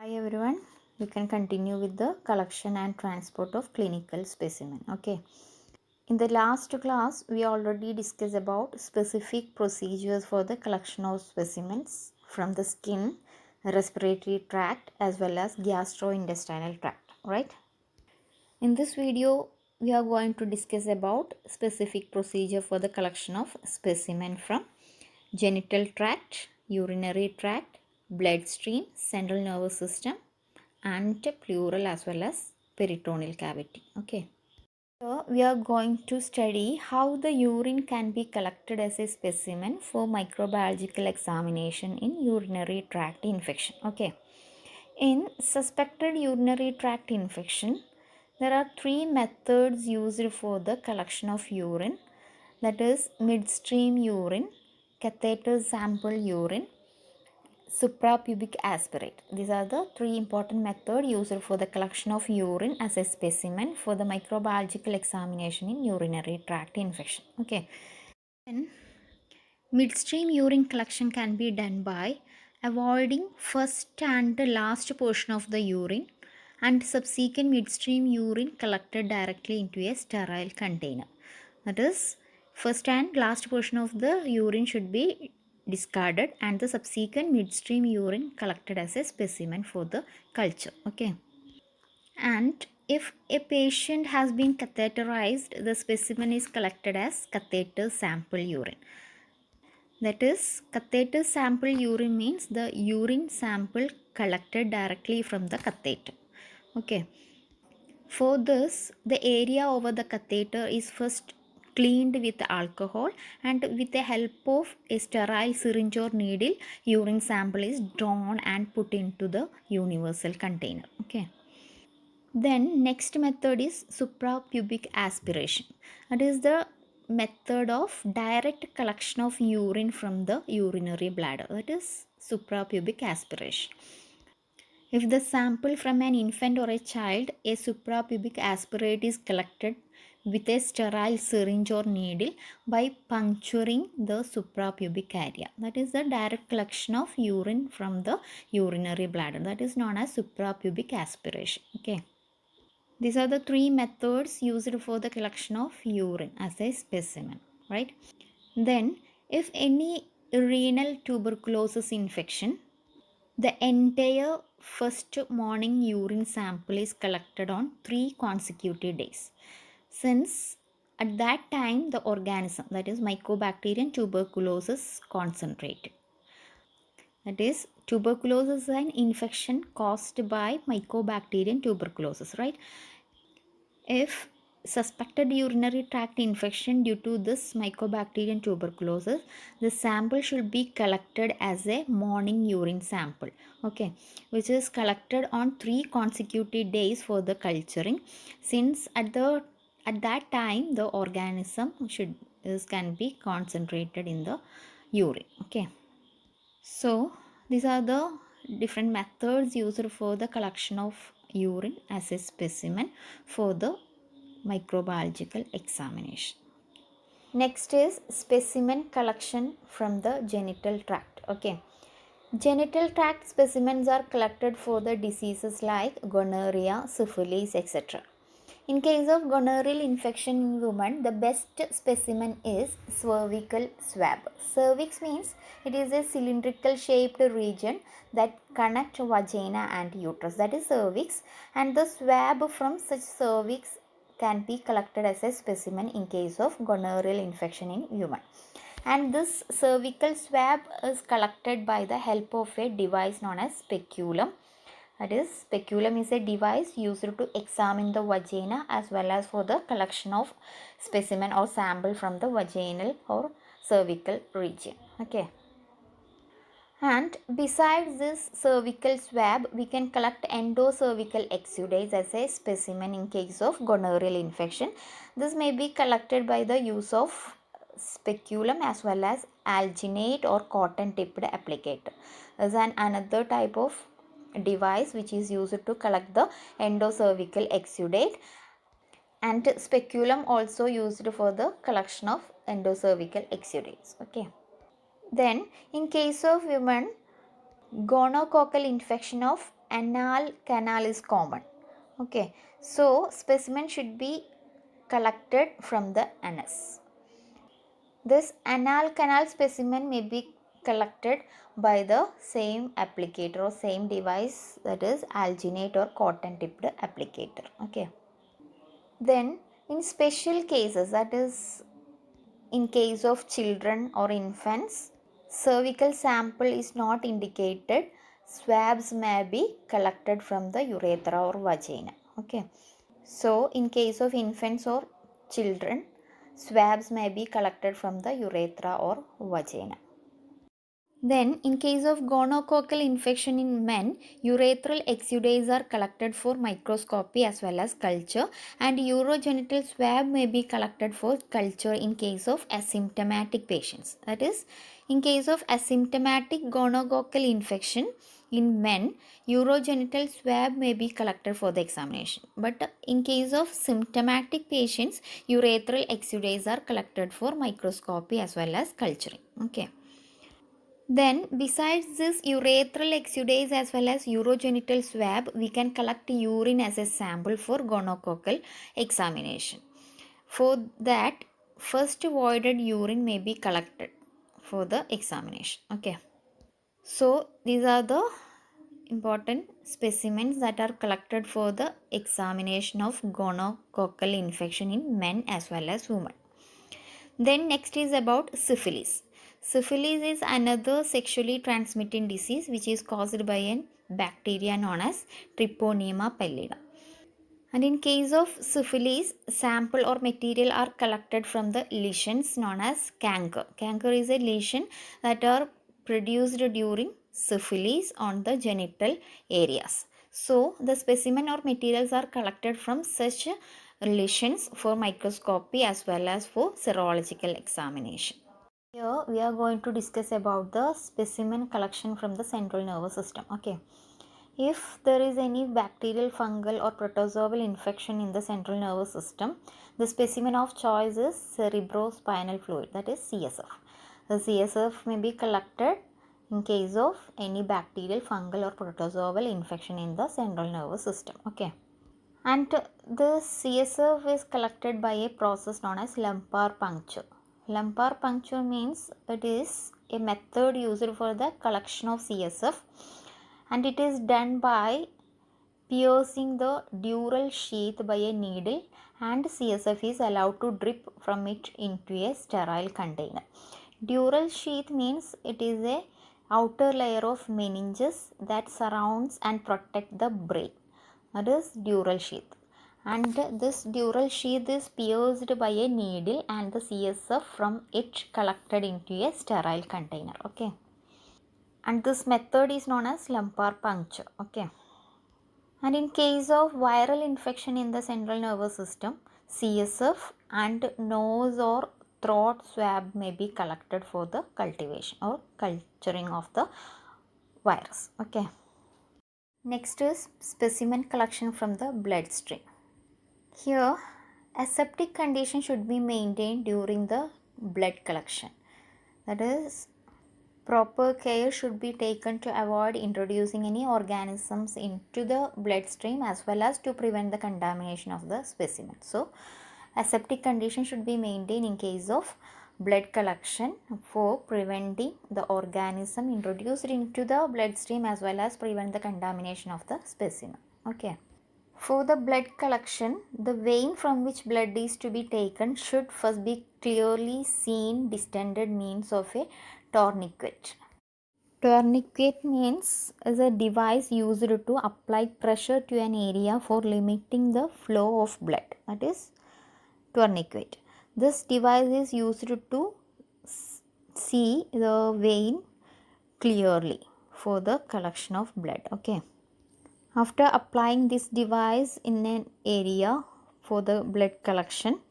Hi everyone, we can continue with the collection and transport of clinical specimen. Okay. In the last class, we already discussed about specific procedures for the collection of specimens from the skin, respiratory tract as well as gastrointestinal tract, right? In this video, we are going to discuss about specific procedure for the collection of specimen from genital tract, urinary tract, bloodstream, central nervous system and pleural as well as peritoneal cavity. Okay. So we are going to study how the urine can be collected as a specimen for microbiological examination in urinary tract infection. Okay. In suspected urinary tract infection, there are three methods used for the collection of urine, that is midstream urine, catheter sample urine, suprapubic aspirate. These are the three important methods used for the collection of urine as a specimen for the microbiological examination in urinary tract infection. Okay. Then midstream urine collection can be done by avoiding first and the last portion of the urine and subsequent midstream urine collected directly into a sterile container. That is, first and last portion of the urine should be discarded and the subsequent midstream urine collected as a specimen for the culture. Okay. And if a patient has been catheterized, the specimen is collected as catheter sample urine. That is, catheter sample urine means the urine sample collected directly from the catheter. Okay. For this, the area over the catheter is first cleaned with alcohol and with the help of a sterile syringe or needle, urine sample is drawn and put into the universal container. Okay. Then next method is suprapubic aspiration. That is the method of direct collection of urine from the urinary bladder. That is suprapubic aspiration. If the sample from an infant or a child, a suprapubic aspirate is collected with a sterile syringe or needle by puncturing the suprapubic area. That is the direct collection of urine from the urinary bladder. That is known as suprapubic aspiration. Okay. These are the three methods used for the collection of urine as a specimen, right? Then, if any renal tuberculosis infection, the entire first morning urine sample is collected on 3 consecutive days. Since at that time the organism, that is Mycobacterium tuberculosis, concentrated. That is, tuberculosis is an infection caused by Mycobacterium tuberculosis, right? If suspected urinary tract infection due to this Mycobacterium tuberculosis, the sample should be collected as a morning urine sample, okay, which is collected on 3 consecutive days for the culturing, since at that time the organism can be concentrated in the urine. Okay. So these are the different methods used for the collection of urine as a specimen for the microbiological examination. Next is specimen collection from the genital tract. Okay. Genital tract specimens are collected for the diseases like gonorrhea, syphilis, etc. In case of gonorrheal infection in women, the best specimen is cervical swab. Cervix means it is a cylindrical shaped region that connects vagina and uterus. That is cervix, and the swab from such cervix can be collected as a specimen in case of gonorrheal infection in women. And this cervical swab is collected by the help of a device known as speculum. That is, speculum is a device used to examine the vagina as well as for the collection of specimen or sample from the vaginal or cervical region. Okay. And besides this cervical swab, we can collect endocervical exudates as a specimen in case of gonorrheal infection. This may be collected by the use of speculum as well as alginate or cotton tipped applicator. There is another type of device which is used to collect the endocervical exudate, and speculum also used for the collection of endocervical exudates. Okay. Then in case of women, gonococcal infection of anal canal is common. Okay, so specimen should be collected from the anus. This anal canal specimen may be collected by the same applicator or same device, that is alginate or cotton tipped applicator. Okay. Then in special cases, that is in case of children or infants, cervical sample is not indicated. Swabs may be collected from the urethra or vagina. Okay. So in case of infants or children, swabs may be collected from the urethra or vagina. Then, in case of gonococcal infection in men, urethral exudates are collected for microscopy as well as culture, and urogenital swab may be collected for culture in case of asymptomatic patients. That is, in case of asymptomatic gonococcal infection in men, urogenital swab may be collected for the examination. But in case of symptomatic patients, urethral exudates are collected for microscopy as well as culturing. Okay. Then, besides this urethral exudates as well as urogenital swab, we can collect urine as a sample for gonococcal examination. For that, first voided urine may be collected for the examination. Okay. So, these are the important specimens that are collected for the examination of gonococcal infection in men as well as women. Then next is about syphilis. Syphilis is another sexually transmitted disease which is caused by a bacteria known as Treponema pallida. And in case of syphilis, sample or material are collected from the lesions known as canker. Canker is a lesion that are produced during syphilis on the genital areas. So, the specimen or materials are collected from such lesions for microscopy as well as for serological examination. Here we are going to discuss about the specimen collection from the central nervous system. Okay. If there is any bacterial, fungal or protozoal infection in the central nervous system, the specimen of choice is cerebrospinal fluid, that is CSF. The CSF may be collected in case of any bacterial, fungal or protozoal infection in the central nervous system. Okay. And the CSF is collected by a process known as lumbar puncture. Lumbar puncture means it is a method used for the collection of CSF, and it is done by piercing the dural sheath by a needle, and CSF is allowed to drip from it into a sterile container. Dural sheath means it is a outer layer of meninges that surrounds and protect the brain. That is dural sheath. And this dural sheath is pierced by a needle and the CSF from it collected into a sterile container. Okay. And this method is known as lumbar puncture. Okay. And in case of viral infection in the central nervous system, CSF and nose or throat swab may be collected for the cultivation or culturing of the virus. Okay. Next is specimen collection from the bloodstream. Here, aseptic condition should be maintained during the blood collection. That is, proper care should be taken to avoid introducing any organisms into the bloodstream as well as to prevent the contamination of the specimen. So, aseptic condition should be maintained in case of blood collection for preventing the organism introduced into the bloodstream as well as prevent the contamination of the specimen. Okay. For the blood collection, the vein from which blood is to be taken should first be clearly seen distended means of a tourniquet. Tourniquet means is a device used to apply pressure to an area for limiting the flow of blood. That is tourniquet. This device is used to see the vein clearly for the collection of blood. Okay. After applying this device in an area for the blood collection,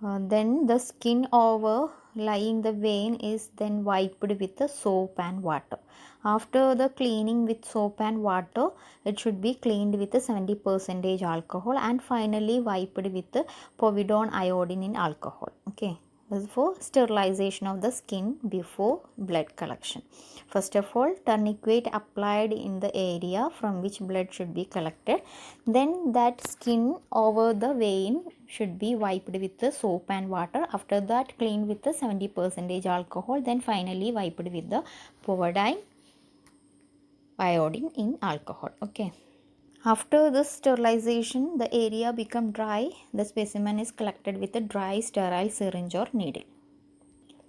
then the skin overlying the vein is then wiped with the soap and water. After the cleaning with soap and water, it should be cleaned with 70% alcohol and finally wiped with povidone iodine in alcohol. Okay, is for sterilization of the skin before blood collection. First of all, tourniquet applied in the area from which blood should be collected. Then that skin over the vein should be wiped with the soap and water. After that, cleaned with the 70% alcohol. Then finally wiped with the povidone iodine in alcohol. Okay. After this sterilization, the area become dry. The specimen is collected with a dry sterile syringe or needle.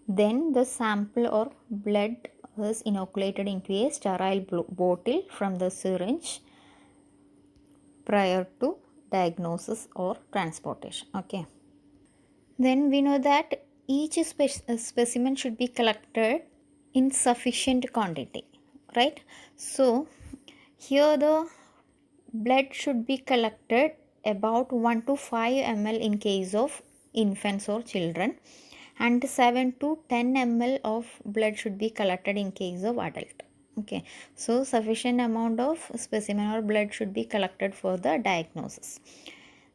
Then the sample or blood is inoculated into a sterile bottle from the syringe prior to diagnosis or transportation. Okay. Then we know that each specimen should be collected in sufficient quantity, right? So here the blood should be collected about 1 to 5 ml in case of infants or children, and 7 to 10 ml of blood should be collected in case of adult. Okay, so sufficient amount of specimen or blood should be collected for the diagnosis.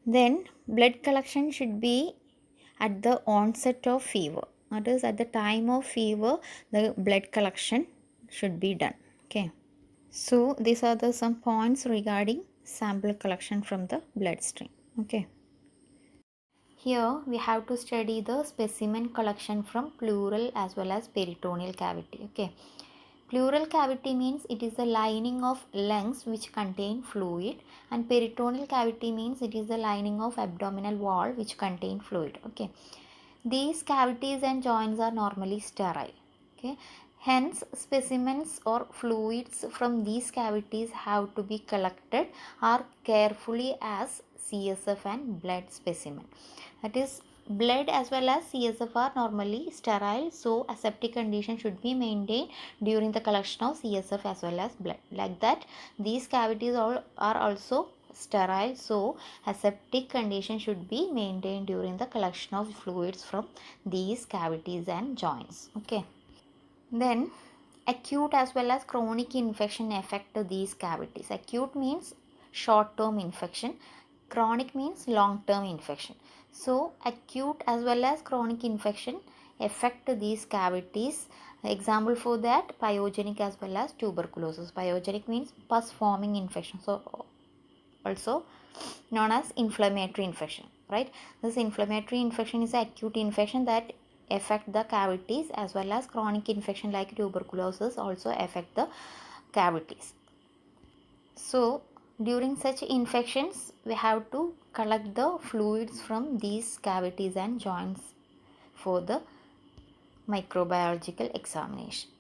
Then blood collection should be at the onset of fever, that is at the time of fever the blood collection should be done. Okay, so these are the some points regarding sample collection from the bloodstream. Okay, here we have to study the specimen collection from pleural as well as peritoneal cavity. Okay, pleural cavity means it is the lining of lungs which contain fluid, and peritoneal cavity means it is the lining of abdominal wall which contain fluid. Okay, these cavities and joints are normally sterile. Okay, hence specimens or fluids from these cavities have to be collected are carefully as CSF and blood specimen. That is, blood as well as CSF are normally sterile, so aseptic condition should be maintained during the collection of CSF as well as blood. Like that, these cavities all are also sterile, so aseptic condition should be maintained during the collection of fluids from these cavities and joints. Okay, then acute as well as chronic infection affect these cavities. Acute means short term infection, chronic means long term infection. So acute as well as chronic infection affect these cavities. Example for that, pyogenic as well as tuberculosis. Pyogenic means pus forming infection, so also known as inflammatory infection, right? This inflammatory infection is an acute infection that affect the cavities, as well as chronic infection like tuberculosis also affect the cavities. So during such infections we have to collect the fluids from these cavities and joints for the microbiological examination.